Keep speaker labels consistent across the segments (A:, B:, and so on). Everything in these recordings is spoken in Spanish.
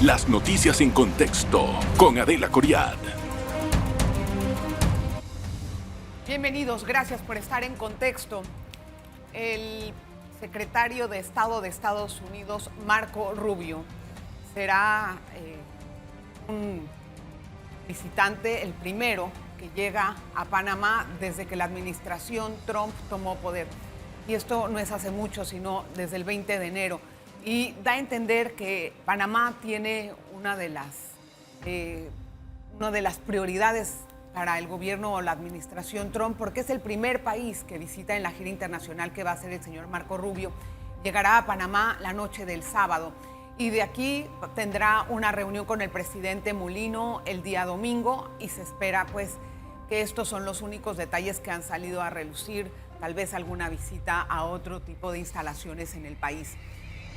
A: Las noticias en contexto con Adela Coriad.
B: Bienvenidos, gracias por estar en contexto. El secretario de Estado de Estados Unidos, Marco Rubio, será un visitante, el primero que llega a Panamá desde que la administración Trump tomó poder. Y esto no es hace mucho, sino desde el 20 de enero. Y da a entender que Panamá tiene una de las prioridades para el gobierno o la administración Trump, porque es el primer país que visita en la gira internacional que va a hacer el señor Marco Rubio. Llegará a Panamá la noche del sábado y de aquí tendrá una reunión con el presidente Mulino el día domingo y se espera pues que estos son los únicos detalles que han salido a relucir, tal vez alguna visita a otro tipo de instalaciones en el país.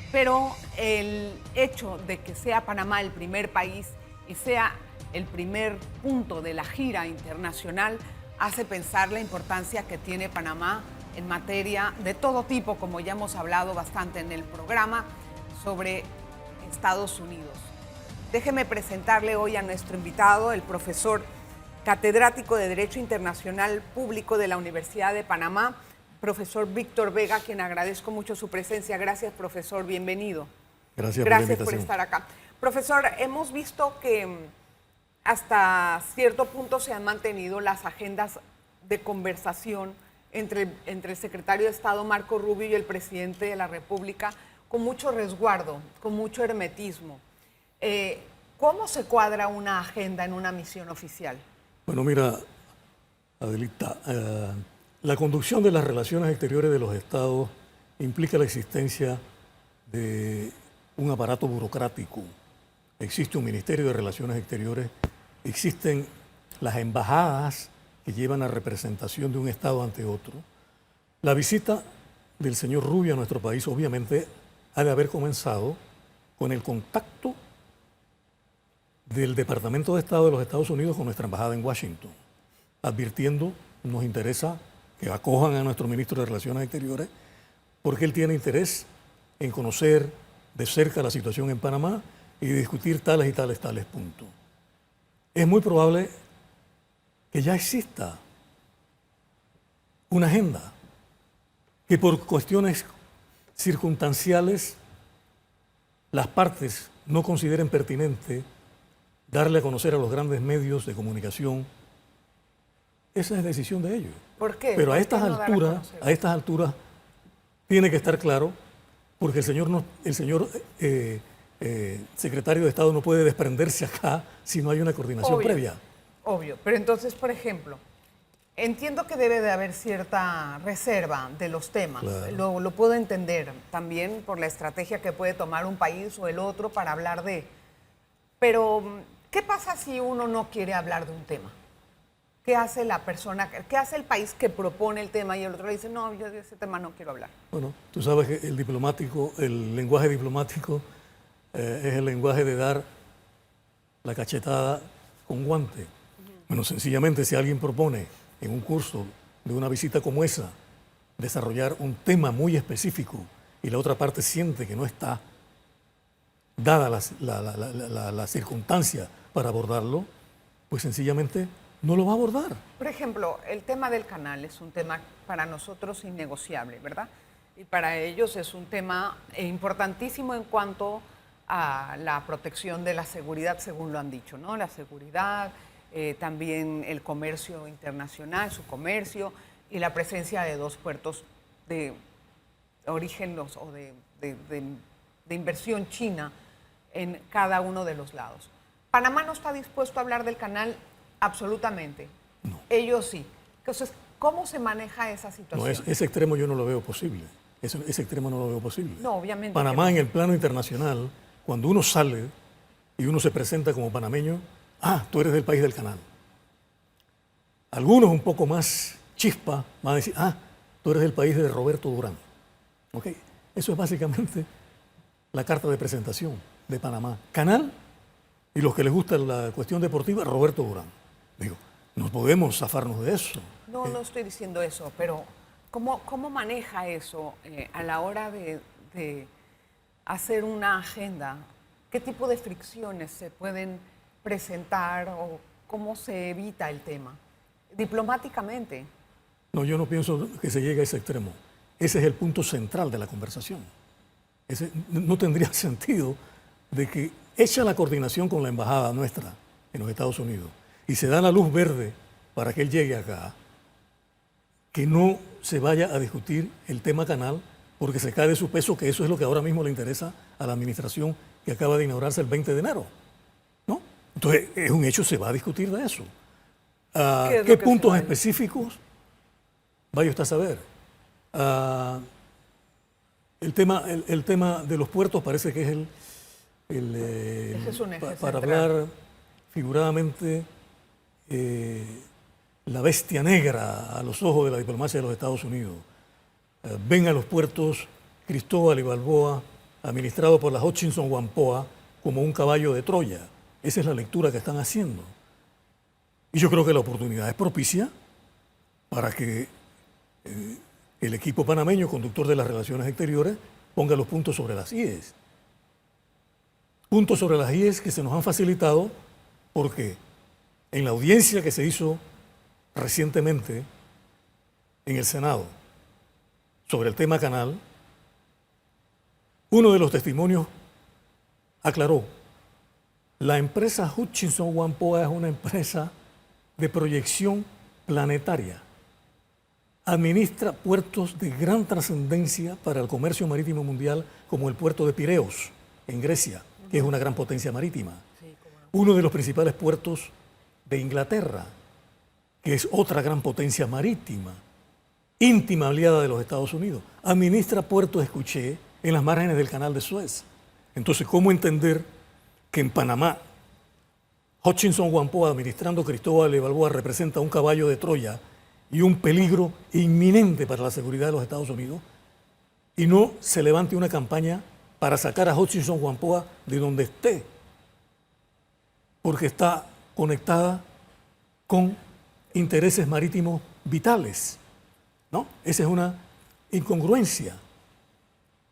B: Pero el hecho de que sea Panamá el primer país y sea el primer punto de la gira internacional hace pensar la importancia que tiene Panamá en materia de todo tipo, como ya hemos hablado bastante en el programa, sobre Estados Unidos. Déjeme presentarle hoy a nuestro invitado, el profesor catedrático de Derecho Internacional Público de la Universidad de Panamá, profesor Víctor Vega, a quien agradezco mucho su presencia. Gracias, profesor, bienvenido.
C: Gracias
B: por estar acá. Profesor, hemos visto que hasta cierto punto se han mantenido las agendas de conversación entre el secretario de Estado Marco Rubio y el presidente de la República con mucho resguardo, con mucho hermetismo. ¿Cómo se cuadra una agenda en una misión oficial?
C: Bueno, mira, Adelita, la conducción de las relaciones exteriores de los estados implica la existencia de un aparato burocrático. Existe un Ministerio de Relaciones Exteriores, existen las embajadas que llevan a representación de un estado ante otro. La visita del señor Rubio a nuestro país obviamente ha de haber comenzado con el contacto del Departamento de Estado de los Estados Unidos con nuestra embajada en Washington, advirtiendo, nos interesa que acojan a nuestro ministro de Relaciones Exteriores, porque él tiene interés en conocer de cerca la situación en Panamá y discutir tales y tales puntos. Es muy probable que ya exista una agenda que por cuestiones circunstanciales las partes no consideren pertinente darle a conocer a los grandes medios de comunicación. Esa es decisión de ellos.
B: ¿Por qué?
C: Pero
B: ¿Por
C: a estas alturas tiene que estar claro, porque el señor secretario de Estado no puede desprenderse acá si no hay una coordinación previa.
B: Obvio, pero entonces, por ejemplo, entiendo que debe de haber cierta reserva de los temas. Claro. Lo puedo entender también por la estrategia que puede tomar un país o el otro para hablar de. Pero, ¿qué pasa si uno no quiere hablar de un tema? ¿Qué hace la persona, qué hace el país que propone el tema y el otro le dice, no, yo de ese tema no quiero hablar?
C: Bueno, tú sabes que el lenguaje diplomático es el lenguaje de dar la cachetada con guante. Bueno, sencillamente si alguien propone en un curso de una visita como esa desarrollar un tema muy específico y la otra parte siente que no está dada la circunstancia para abordarlo, pues sencillamente no lo va a abordar.
B: Por ejemplo, el tema del canal es un tema para nosotros innegociable, ¿verdad? Y para ellos es un tema importantísimo en cuanto a la protección de la seguridad, según lo han dicho, ¿no? La seguridad, también el comercio internacional, su comercio y la presencia de dos puertos de origen o de inversión china en cada uno de los lados. Panamá no está dispuesto a hablar del canal absolutamente.
C: No.
B: Ellos sí. Entonces, ¿cómo se maneja esa situación?
C: No, ese extremo yo no lo veo posible. Ese extremo no lo veo posible.
B: No, obviamente.
C: Panamá
B: no.
C: En el plano internacional, cuando uno sale y uno se presenta como panameño, tú eres del país del canal. Algunos un poco más chispa van a decir, tú eres del país de Roberto Durán. ¿Okay? Eso es básicamente la carta de presentación de Panamá. Canal, y los que les gusta la cuestión deportiva, Roberto Durán. Digo, no podemos zafarnos de eso.
B: No, no estoy diciendo eso, pero ¿cómo maneja eso a la hora de hacer una agenda ¿Qué tipo de fricciones se pueden presentar o cómo se evita el tema? Diplomáticamente.
C: No, yo no pienso que se llegue a ese extremo. Ese es el punto central de la conversación. No tendría sentido de que hecha la coordinación con la embajada nuestra en los Estados Unidos y se da la luz verde para que él llegue acá, que no se vaya a discutir el tema canal porque se cae de su peso, que eso es lo que ahora mismo le interesa a la administración que acaba de inaugurarse el 20 de enero. ¿No? Entonces, es un hecho, se va a discutir de eso. ¿Qué puntos específicos? Vaya usted a saber. El tema de los puertos parece que es
B: Ese es un eje
C: para
B: central.
C: hablar figuradamente, la bestia negra a los ojos de la diplomacia de los Estados Unidos. Ven a los puertos Cristóbal y Balboa, administrado por la Hutchinson Whampoa, como un caballo de Troya. Esa es la lectura que están haciendo. Y yo creo que la oportunidad es propicia para que el equipo panameño, conductor de las relaciones exteriores, ponga los puntos sobre las IES. Puntos sobre las IES que se nos han facilitado porque en la audiencia que se hizo recientemente en el Senado sobre el tema canal, uno de los testimonios aclaró: la empresa Hutchinson Whampoa es una empresa de proyección planetaria. Administra puertos de gran trascendencia para el comercio marítimo mundial, como el puerto de Pireos, en Grecia, que es una gran potencia marítima. Uno de los principales puertos de Inglaterra, que es otra gran potencia marítima, íntima aliada de los Estados Unidos. Administra puertos, escuché, en las márgenes del canal de Suez. Entonces, ¿cómo entender que en Panamá Hutchinson Whampoa, administrando Cristóbal y Balboa, representa un caballo de Troya y un peligro inminente para la seguridad de los Estados Unidos, y no se levante una campaña para sacar a Hutchinson Whampoa de donde esté, porque está conectada con intereses marítimos vitales? ¿No? Esa es una incongruencia.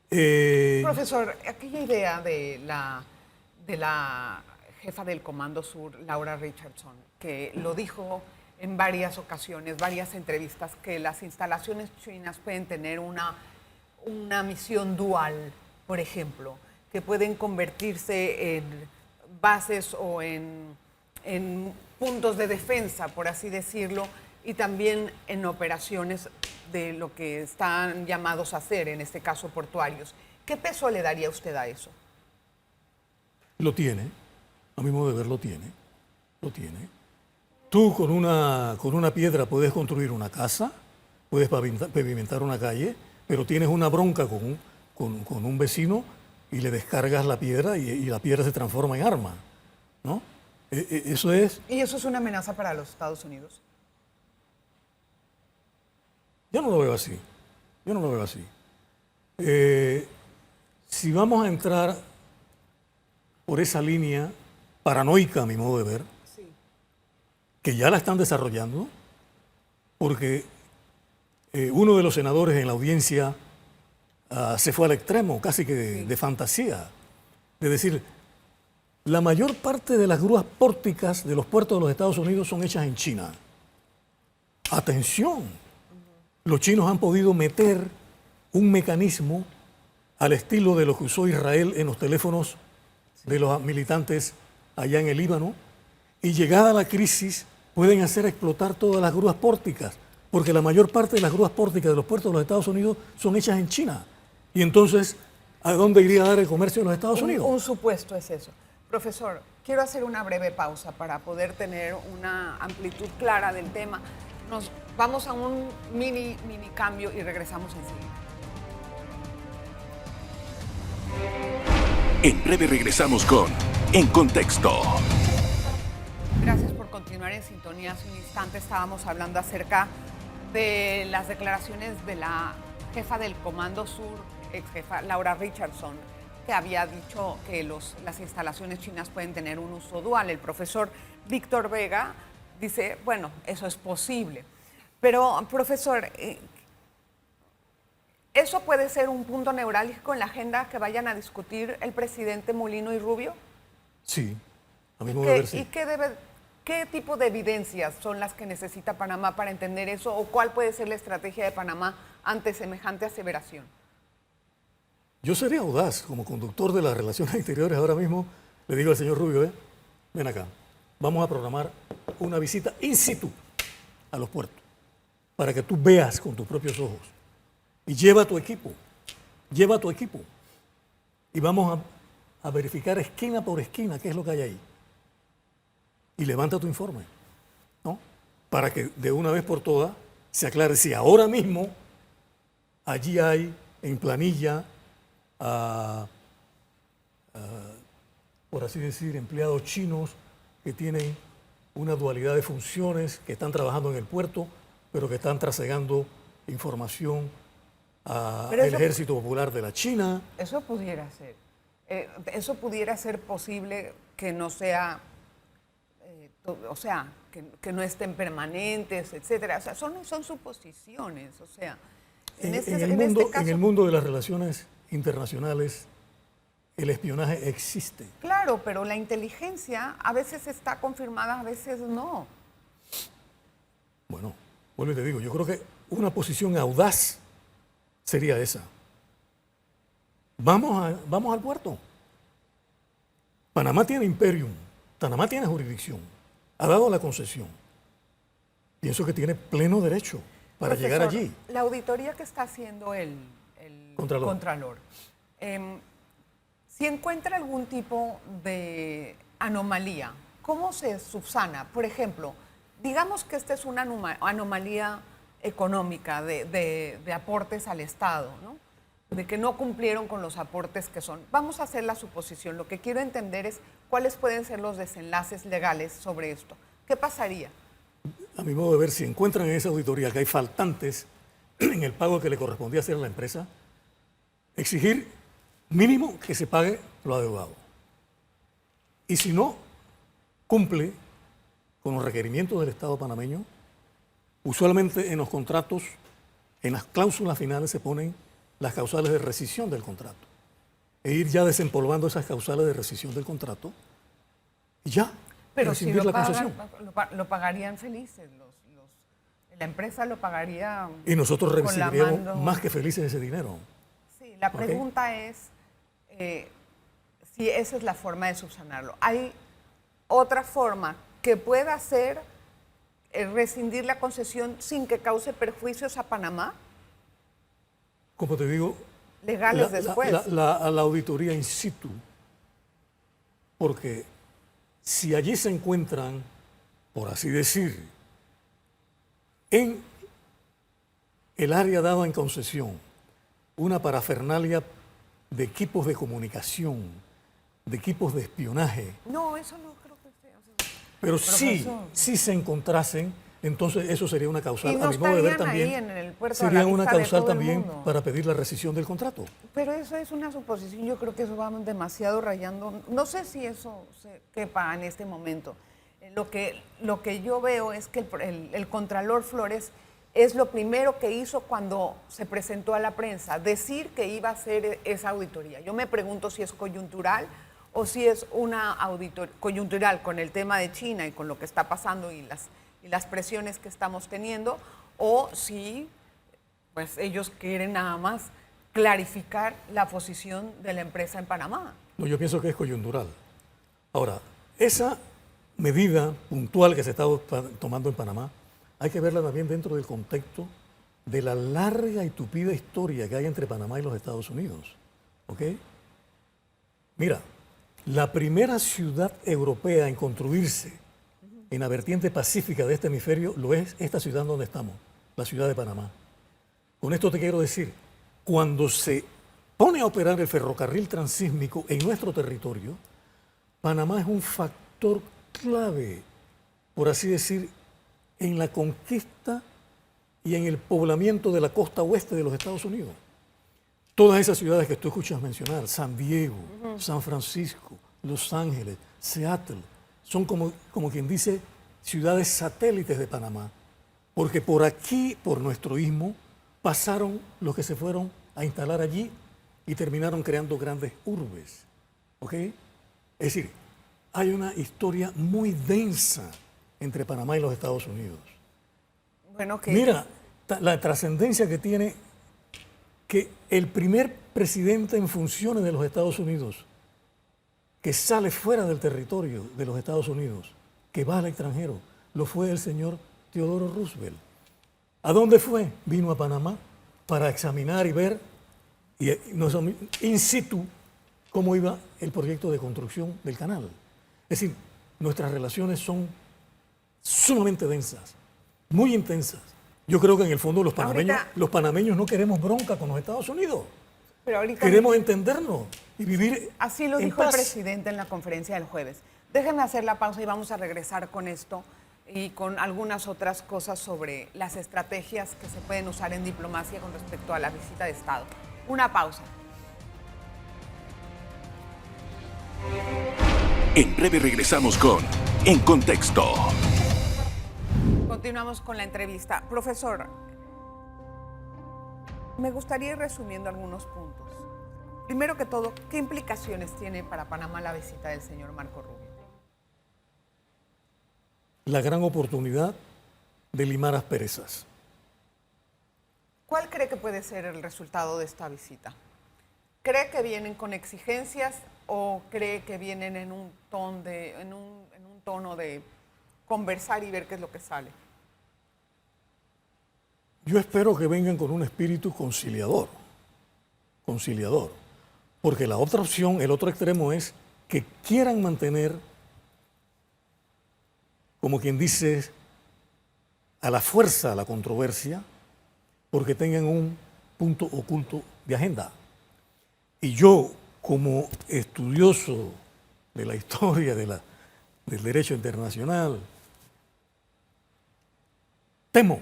B: Profesor, aquella idea de la jefa del Comando Sur, Laura Richardson, que lo dijo en varias ocasiones, varias entrevistas, que las instalaciones chinas pueden tener una misión dual, por ejemplo, que pueden convertirse en bases o en puntos de defensa, por así decirlo, y también en operaciones de lo que están llamados a hacer, en este caso portuarios. ¿Qué peso le daría usted a eso?
C: Lo tiene, a mi modo de ver lo tiene. Tú con una piedra puedes construir una casa, puedes pavimentar una calle, pero tienes una bronca con un vecino y le descargas la piedra y la piedra se transforma en arma, ¿no? Eso es...
B: ¿Y eso es una amenaza para los Estados Unidos?
C: Yo no lo veo así. Si vamos a entrar por esa línea paranoica, a mi modo de ver,
B: Sí.
C: que ya la están desarrollando, porque uno de los senadores en la audiencia se fue al extremo, casi que de fantasía, de decir, la mayor parte de las grúas pórticas de los puertos de los Estados Unidos son hechas en China. Atención, los chinos han podido meter un mecanismo al estilo de lo que usó Israel en los teléfonos de los militantes allá en el Líbano, y llegada la crisis pueden hacer explotar todas las grúas pórticas, porque la mayor parte de las grúas pórticas de los puertos de los Estados Unidos son hechas en China. Y entonces, ¿a dónde iría a dar el comercio de los Estados Unidos?
B: Un supuesto es eso. Profesor, quiero hacer una breve pausa para poder tener una amplitud clara del tema. Nos vamos a un mini cambio y regresamos enseguida.
A: En breve regresamos con En Contexto.
B: Gracias por continuar en sintonía. Hace un instante estábamos hablando acerca de las declaraciones de la jefa del Comando Sur, ex jefa Laura Richardson, que había dicho que las instalaciones chinas pueden tener un uso dual. El profesor Víctor Vega dice, bueno, eso es posible. Pero, profesor, ¿Eso puede ser un punto neurálgico en la agenda que vayan a discutir el presidente Mulino y Rubio?
C: Sí, a mi modo de ver, sí.
B: ¿Y qué tipo de evidencias son las que necesita Panamá para entender eso? ¿O cuál puede ser la estrategia de Panamá ante semejante aseveración?
C: Yo sería audaz como conductor de las relaciones exteriores ahora mismo. Le digo al señor Rubio, ven acá, vamos a programar una visita in situ a los puertos para que tú veas con tus propios ojos. Y lleva a tu equipo, y vamos a verificar esquina por esquina qué es lo que hay ahí. Y levanta tu informe, ¿no? Para que de una vez por todas se aclare si ahora mismo allí hay en planilla, por así decir, empleados chinos que tienen una dualidad de funciones, que están trabajando en el puerto, pero que están trasegando información al Ejército Popular de la China.
B: Eso pudiera ser. Eso pudiera ser posible que no sea, o sea, que no estén permanentes, etcétera. O sea, son suposiciones. O sea,
C: en el mundo de las relaciones internacionales, el espionaje existe.
B: Claro, pero la inteligencia a veces está confirmada, a veces no.
C: Bueno, vuelvo y te digo, yo creo que una posición audaz sería esa. Vamos al puerto. Panamá tiene imperium, Panamá tiene jurisdicción, ha dado la concesión. Pienso que tiene pleno derecho para llegar allí.
B: La auditoría que está haciendo el Contralor, si encuentra algún tipo de anomalía, ¿cómo se subsana? Por ejemplo, digamos que esta es una anomalía económica de aportes al Estado, ¿no? De que no cumplieron con los aportes que son. Vamos a hacer la suposición. Lo que quiero entender es cuáles pueden ser los desenlaces legales sobre esto. ¿Qué pasaría?
C: A mi modo de ver, si encuentran en esa auditoría que hay faltantes en el pago que le correspondía hacer a la empresa, exigir mínimo que se pague lo adeudado. Y si no cumple con los requerimientos del Estado panameño, usualmente en los contratos, en las cláusulas finales se ponen las causales de rescisión del contrato. E ir ya desempolvando esas causales de rescisión del contrato y ya.
B: Pero si lo pagarían felices, la empresa lo pagaría.
C: Y nosotros recibiríamos más que felices ese dinero.
B: Sí, la pregunta es si esa es la forma de subsanarlo. ¿Hay otra forma que pueda hacer rescindir la concesión sin que cause perjuicios a Panamá?
C: Como te digo,
B: legales después.
C: La auditoría in situ, porque si allí se encuentran, por así decir, en el área dada en concesión, una parafernalia de equipos de comunicación, de equipos de espionaje.
B: No, eso no creo que sea.
C: Pero si se encontrasen, entonces eso sería una causal, a mi modo de ver también, sería una causal también para pedir la rescisión del contrato.
B: Pero eso es una suposición, yo creo que eso va demasiado rayando, no sé si eso se quepa en este momento. Lo que yo veo es que el Contralor Flores es lo primero que hizo cuando se presentó a la prensa, decir que iba a hacer esa auditoría. Yo me pregunto si es coyuntural o si es una auditoría coyuntural con el tema de China y con lo que está pasando y las presiones que estamos teniendo, o si pues ellos quieren nada más clarificar la posición de la empresa en Panamá.
C: No, yo pienso que es coyuntural. Ahora, esa medida puntual que se está tomando en Panamá, hay que verla también dentro del contexto de la larga y tupida historia que hay entre Panamá y los Estados Unidos. ¿Ok? Mira, la primera ciudad europea en construirse en la vertiente pacífica de este hemisferio lo es esta ciudad donde estamos, la ciudad de Panamá. Con esto te quiero decir, cuando se pone a operar el ferrocarril transísmico en nuestro territorio, Panamá es un factor clave, por así decir, en la conquista y en el poblamiento de la costa oeste de los Estados Unidos. Todas esas ciudades que tú escuchas mencionar, San Diego, San Francisco, Los Ángeles, Seattle, son como quien dice ciudades satélites de Panamá, porque por aquí, por nuestro istmo, pasaron los que se fueron a instalar allí y terminaron creando grandes urbes. ¿Ok? Es decir, hay una historia muy densa entre Panamá y los Estados Unidos.
B: Bueno,
C: Mira la trascendencia que tiene que el primer presidente en funciones de los Estados Unidos que sale fuera del territorio de los Estados Unidos, que va al extranjero, lo fue el señor Teodoro Roosevelt. ¿A dónde fue? Vino a Panamá para examinar y ver in situ cómo iba el proyecto de construcción del canal. Es decir, nuestras relaciones son sumamente densas, muy intensas. Yo creo que en el fondo los panameños no queremos bronca con los Estados Unidos.
B: Pero ahorita
C: queremos entendernos y vivir
B: así lo
C: en
B: dijo el
C: paz.
B: presidente en la conferencia del jueves. Déjenme hacer la pausa y vamos a regresar con esto y con algunas otras cosas sobre las estrategias que se pueden usar en diplomacia con respecto a la visita de Estado. Una pausa.
A: En breve regresamos con En Contexto.
B: Continuamos con la entrevista. Profesor, me gustaría ir resumiendo algunos puntos. Primero que todo, ¿qué implicaciones tiene para Panamá la visita del señor Marco Rubio?
C: La gran oportunidad de limar asperezas.
B: ¿Cuál cree que puede ser el resultado de esta visita? ¿Cree que vienen con exigencias o cree que vienen en un tono de conversar y ver qué es lo que sale?
C: Yo espero que vengan con un espíritu conciliador, porque la otra opción, el otro extremo es que quieran mantener, como quien dice, a la fuerza la controversia, porque tengan un punto oculto de agenda. Y yo, como estudioso de la historia del derecho internacional, temo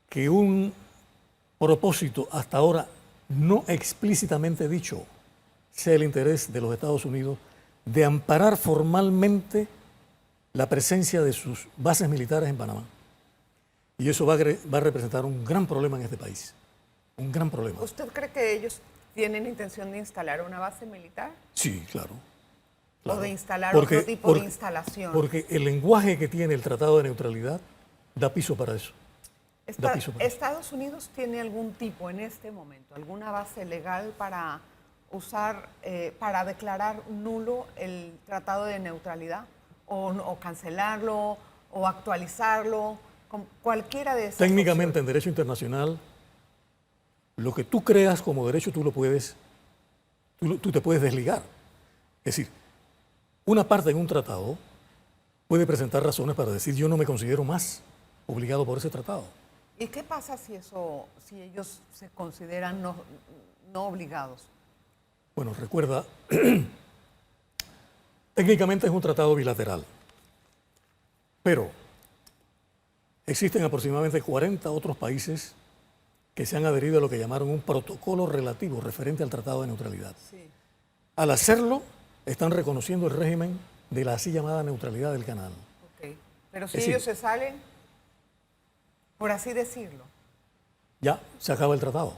C: que un propósito hasta ahora no explícitamente dicho sea el interés de los Estados Unidos de amparar formalmente la presencia de sus bases militares en Panamá. Y eso va a representar un gran problema en este país, un gran problema.
B: ¿Usted cree que ellos tienen intención de instalar una base militar?
C: Sí, claro.
B: ¿O de instalar otro tipo de instalación?
C: Porque el lenguaje que tiene el Tratado de Neutralidad da piso para eso.
B: ¿Estados Unidos tiene algún tipo en este momento, alguna base legal para usar, para declarar nulo el Tratado de Neutralidad? ¿O cancelarlo, o actualizarlo? Con cualquiera de esas
C: Técnicamente,
B: opciones.
C: en derecho internacional, lo que tú creas como derecho, tú te puedes desligar. Es decir, una parte en un tratado puede presentar razones para decir yo no me considero más obligado por ese tratado.
B: ¿Y qué pasa si ellos se consideran no obligados?
C: Bueno, recuerda, técnicamente es un tratado bilateral, pero existen aproximadamente 40 otros países que se han adherido a lo que llamaron un protocolo relativo referente al Tratado de Neutralidad.
B: Sí.
C: Al hacerlo, están reconociendo el régimen de la así llamada neutralidad del canal.
B: Okay. Pero si
C: Es
B: ellos
C: decir,
B: se salen, por así decirlo,
C: ya se acaba el tratado.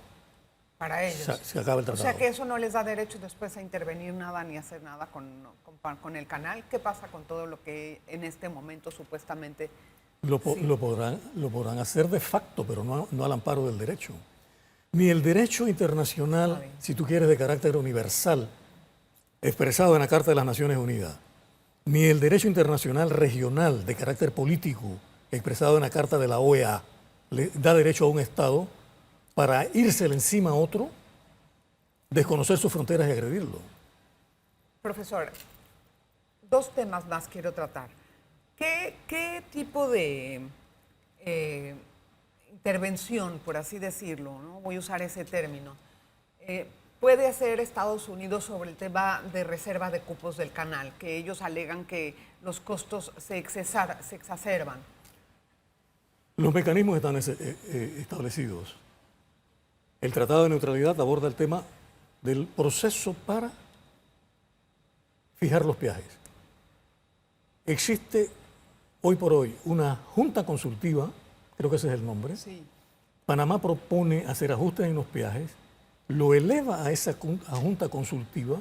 B: para ellos.
C: Se acaba el
B: O
C: tratado.
B: sea que eso no les da derecho después a intervenir nada ni hacer nada con el canal. ¿Qué pasa con todo lo que en este momento supuestamente...
C: Lo podrán hacer de facto, pero no al amparo del derecho. Ni el derecho internacional, si tú quieres, de carácter universal, expresado en la Carta de las Naciones Unidas, ni el derecho internacional regional de carácter político, expresado en la Carta de la OEA, le da derecho a un Estado para írsele encima a otro, desconocer sus fronteras y agredirlo.
B: Profesor, dos temas más quiero tratar. ¿Qué tipo de intervención, por así decirlo, ¿no? Voy a usar ese término, puede hacer Estados Unidos sobre el tema de reserva de cupos del canal, que ellos alegan que los costos se exacerban?
C: Los mecanismos están establecidos. El Tratado de Neutralidad aborda el tema del proceso para fijar los peajes. Existe hoy por hoy una junta consultiva, creo que ese es el nombre,
B: Sí.
C: Panamá propone hacer ajustes en los peajes, lo eleva a esa junta consultiva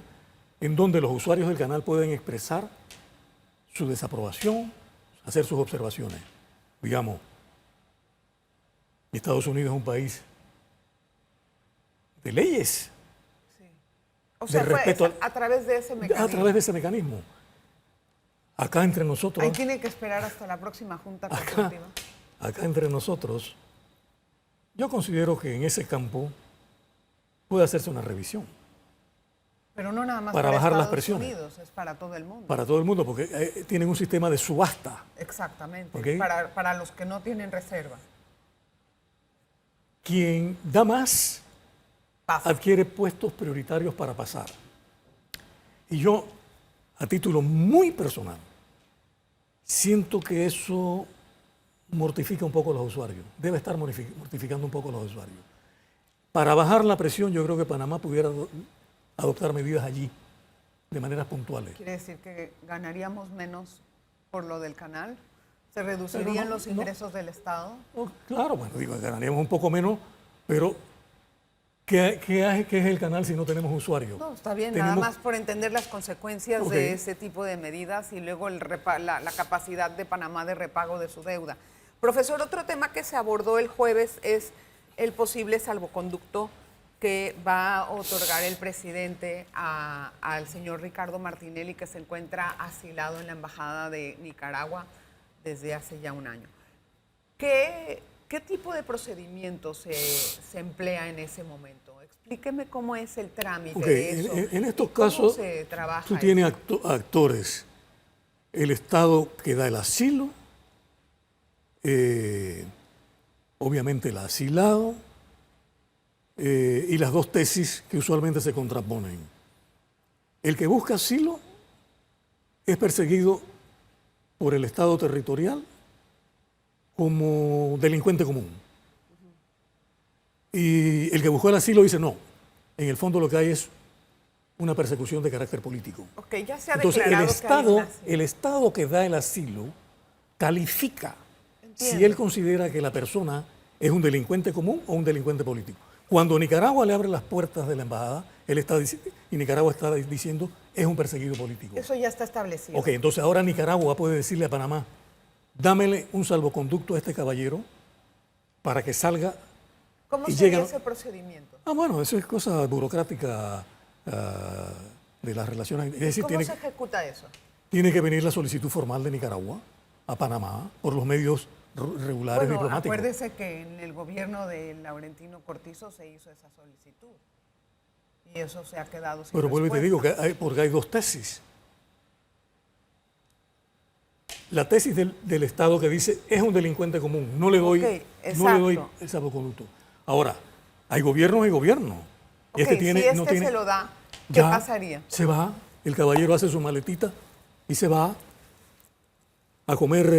C: en donde los usuarios del canal pueden expresar su desaprobación, hacer sus observaciones. Digamos, Estados Unidos es un país de leyes.
B: Sí. O sea, a través de ese mecanismo.
C: A través de ese mecanismo. Acá entre nosotros...
B: Ahí tiene que esperar hasta la próxima junta consultiva.
C: Acá entre nosotros, yo considero que en ese campo puede hacerse una revisión.
B: Pero no nada más
C: para bajar las presiones.
B: Estados Unidos, es para todo el mundo.
C: Para todo el mundo, porque tienen un sistema de subasta.
B: Exactamente,
C: ¿Okay?
B: Para los que no tienen reserva.
C: Quien da más
B: Pasa.
C: adquiere puestos prioritarios para pasar. Y yo, a título muy personal, siento que eso mortifica un poco a los usuarios. Debe estar mortificando un poco a los usuarios. Para bajar la presión, yo creo que Panamá pudiera adoptar medidas allí, de maneras puntuales.
B: ¿Quiere decir que ganaríamos menos por lo del canal? ¿Se reducirían los ingresos del Estado?
C: Claro, bueno, digo, ganaríamos un poco menos, pero ¿qué es el canal si no tenemos usuarios?
B: No, está bien, nada más por entender las consecuencias de ese tipo de medidas y luego la capacidad de Panamá de repago de su deuda. Profesor, otro tema que se abordó el jueves es el posible salvoconducto que va a otorgar el presidente al señor Ricardo Martinelli, que se encuentra asilado en la Embajada de Nicaragua desde hace ya un año. ¿Qué tipo de procedimiento se emplea en ese momento? Explíqueme cómo es el trámite de eso.
C: En estos casos,
B: se trabaja
C: tú tienes actores, el Estado que da el asilo, obviamente el asilado, y las dos tesis que usualmente se contraponen. El que busca asilo es perseguido por el Estado territorial como delincuente común. Y el que buscó el asilo dice no. En el fondo lo que hay es una persecución de carácter político.
B: Okay, ya se ha
C: Entonces
B: declarado
C: el Estado que da el asilo califica
B: Entiendo.
C: si él considera que la persona es un delincuente común o un delincuente político. Cuando Nicaragua le abre las puertas de la embajada, y Nicaragua está diciendo es un perseguido político.
B: Eso ya está establecido.
C: Ok, entonces ahora Nicaragua puede decirle a Panamá, dámele un salvoconducto a este caballero para que salga.
B: ¿Cómo
C: y
B: sería
C: llega...
B: ese procedimiento?
C: Bueno, eso es cosa burocrática de las relaciones. Es decir,
B: ¿Cómo se ejecuta eso?
C: Tiene que venir la solicitud formal de Nicaragua a Panamá por los medios regulares diplomáticos.
B: Acuérdese que en el gobierno de Laurentino Cortizo se hizo esa solicitud y eso se ha quedado sin
C: Pero vuelvo y te digo, porque hay dos tesis. La tesis del Estado que dice es un delincuente común, no le doy el salvoconducto. Ahora, hay gobiernos y gobiernos.
B: Si se lo da, ¿qué pasaría?
C: Se va, el caballero hace su maletita y se va a comer,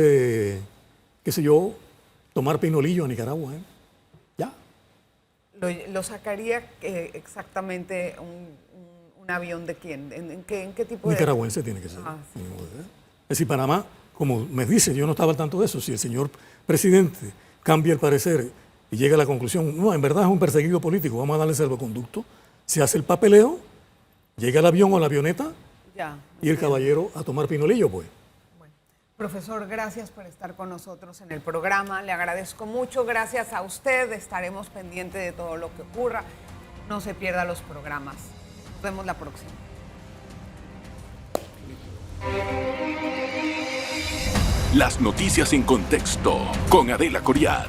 C: qué sé yo, tomar pinolillo a Nicaragua. Ya.
B: ¿Lo sacaría exactamente un avión de quién? ¿En qué tipo de...?
C: Nicaragüense tiene que ser.
B: Sí.
C: Es decir, Panamá, como me dice, yo no estaba al tanto de eso, si el señor presidente cambia el parecer y llega a la conclusión, no, en verdad es un perseguido político, vamos a darle salvoconducto, se hace el papeleo, llega el avión o la avioneta y el caballero a tomar pinolillo, pues.
B: Bueno, profesor, gracias por estar con nosotros en el programa, le agradezco mucho, gracias a usted, estaremos pendientes de todo lo que ocurra, no se pierda los programas. Nos vemos la próxima.
A: Las noticias en contexto con Adela Coriad.